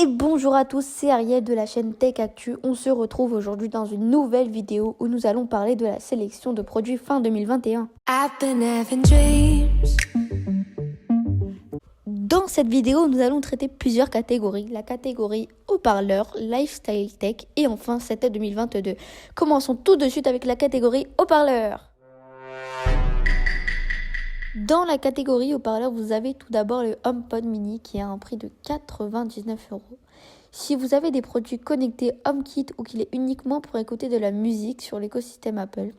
Et bonjour à tous, c'est Ariel de la chaîne Tech Actu. On se retrouve aujourd'hui dans une nouvelle vidéo où nous allons parler de la sélection de produits fin 2021. Dans cette vidéo, nous allons traiter plusieurs catégories. La catégorie haut-parleur, lifestyle tech et enfin c'était 2022. Commençons tout de suite avec la catégorie haut-parleur. Dans la catégorie haut-parleur, vous avez tout d'abord le HomePod mini qui a un prix de 99 €. Si vous avez des produits connectés HomeKit ou qu'il est uniquement pour écouter de la musique sur l'écosystème Apple,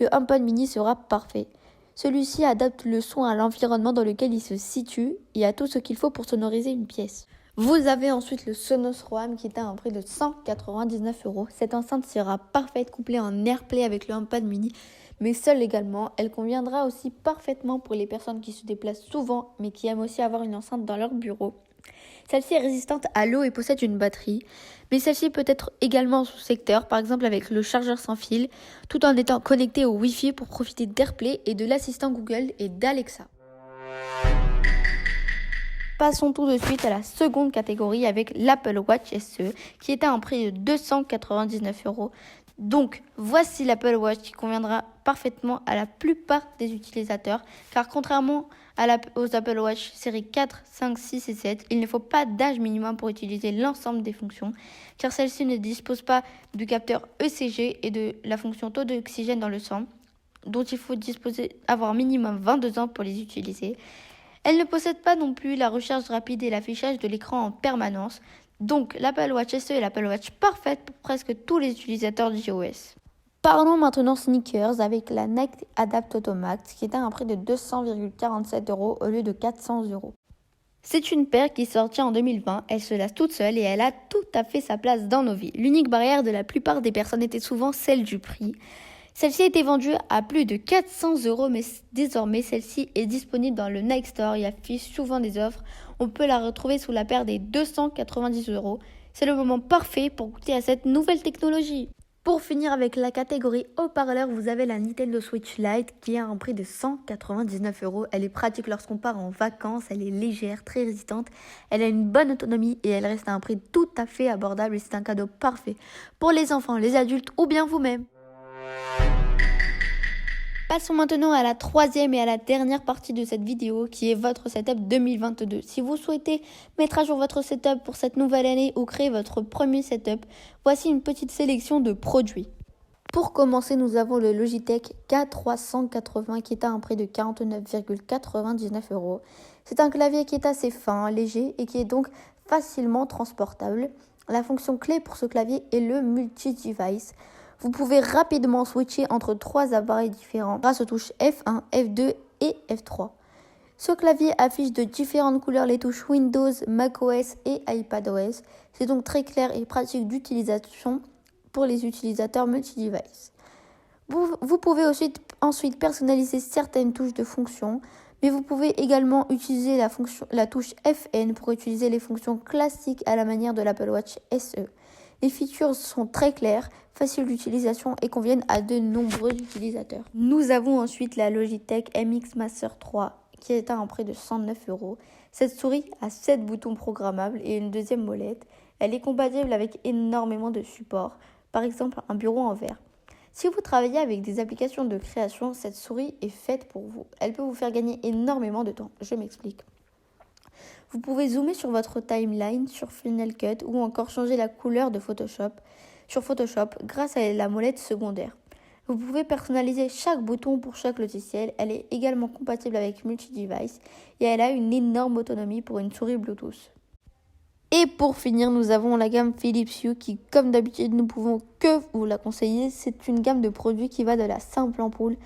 le HomePod mini sera parfait. Celui-ci adapte le son à l'environnement dans lequel il se situe et a tout ce qu'il faut pour sonoriser une pièce. Vous avez ensuite le Sonos Roam qui est à un prix de 199 €. Cette enceinte sera parfaite couplée en AirPlay avec le HomePod mini, mais seule également. Elle conviendra aussi parfaitement pour les personnes qui se déplacent souvent mais qui aiment aussi avoir une enceinte dans leur bureau. Celle-ci est résistante à l'eau et possède une batterie, mais celle-ci peut être également sous-secteur, par exemple avec le chargeur sans fil, tout en étant connectée au Wi-Fi pour profiter d'AirPlay et de l'assistant Google et d'Alexa. Passons tout de suite à la seconde catégorie avec l'Apple Watch SE qui est à un prix de 299 €. Donc voici l'Apple Watch qui conviendra parfaitement à la plupart des utilisateurs car contrairement aux Apple Watch série 4, 5, 6 et 7, il ne faut pas d'âge minimum pour utiliser l'ensemble des fonctions car celle-ci ne dispose pas du capteur ECG et de la fonction taux d'oxygène dans le sang dont il faut avoir minimum 22 ans pour les utiliser. Elle ne possède pas non plus la recharge rapide et l'affichage de l'écran en permanence. Donc l'Apple Watch SE est l'Apple Watch parfaite pour presque tous les utilisateurs d'iOS. Parlons maintenant sneakers avec la Nike Adapt Automax qui est à un prix de 200,47 € au lieu de 400 €. C'est une paire qui sortit en 2020, elle se lasse toute seule et elle a tout à fait sa place dans nos vies. L'unique barrière de la plupart des personnes était souvent celle du prix. Celle-ci a été vendue à plus de 400 €, mais désormais celle-ci est disponible dans le Nike Store et affiche souvent des offres. On peut la retrouver sous la paire des 290 €. C'est le moment parfait pour goûter à cette nouvelle technologie. Pour finir avec la catégorie haut-parleur, vous avez la Nintendo Switch Lite qui a un prix de 199 €. Elle est pratique lorsqu'on part en vacances, elle est légère, très résistante, elle a une bonne autonomie et elle reste à un prix tout à fait abordable et c'est un cadeau parfait pour les enfants, les adultes ou bien vous-même. Passons maintenant à la troisième et à la dernière partie de cette vidéo qui est votre setup 2022. Si vous souhaitez mettre à jour votre setup pour cette nouvelle année ou créer votre premier setup, voici une petite sélection de produits. Pour commencer, nous avons le Logitech K380 qui est à un prix de 49,99 €. C'est un clavier qui est assez fin, léger et qui est donc facilement transportable. La fonction clé pour ce clavier est le multi-device. Vous pouvez rapidement switcher entre 3 appareils différents grâce aux touches F1, F2 et F3. Ce clavier affiche de différentes couleurs les touches Windows, macOS et iPadOS. C'est donc très clair et pratique d'utilisation pour les utilisateurs multi-device. Vous pouvez ensuite personnaliser certaines touches de fonction, mais vous pouvez également utiliser la touche FN pour utiliser les fonctions classiques à la manière de l'Apple Watch SE. Les features sont très claires, faciles d'utilisation et conviennent à de nombreux utilisateurs. Nous avons ensuite la Logitech MX Master 3 qui est à un prix de 109 €. Cette souris a 7 boutons programmables et une deuxième molette. Elle est compatible avec énormément de supports, par exemple un bureau en verre. Si vous travaillez avec des applications de création, cette souris est faite pour vous. Elle peut vous faire gagner énormément de temps. Je m'explique. Vous pouvez zoomer sur votre timeline sur Final Cut ou encore changer la couleur de sur Photoshop grâce à la molette secondaire. Vous pouvez personnaliser chaque bouton pour chaque logiciel. Elle est également compatible avec multi-device et elle a une énorme autonomie pour une souris Bluetooth. Et pour finir, nous avons la gamme Philips Hue qui, comme d'habitude, nous pouvons que vous la conseiller. C'est une gamme de produits qui va de la simple ampoule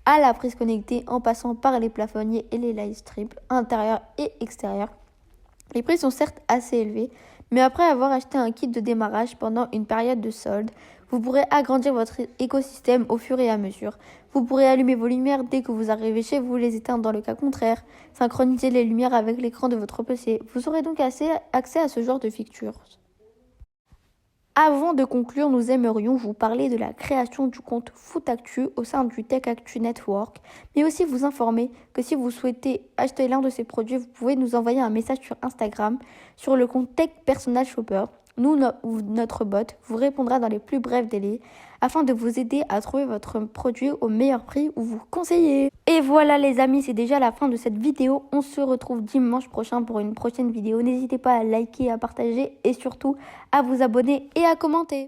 à la prise connectée en passant par les plafonniers et les light strips intérieurs et extérieurs. Les prix sont certes assez élevés, mais après avoir acheté un kit de démarrage pendant une période de solde, vous pourrez agrandir votre écosystème au fur et à mesure. Vous pourrez allumer vos lumières dès que vous arrivez chez vous, les éteindre dans le cas contraire, synchroniser les lumières avec l'écran de votre PC. Vous aurez donc accès à ce genre de features. Avant de conclure, nous aimerions vous parler de la création du compte Foot Actu au sein du Tech Actu Network, mais aussi vous informer que si vous souhaitez acheter l'un de ces produits, vous pouvez nous envoyer un message sur Instagram sur le compte Tech Personal Shopper. Nous ou notre bot vous répondra dans les plus brefs délais afin de vous aider à trouver votre produit au meilleur prix ou vous conseiller. Et voilà les amis, c'est déjà la fin de cette vidéo. On se retrouve dimanche prochain pour une prochaine vidéo. N'hésitez pas à liker, à partager et surtout à vous abonner et à commenter.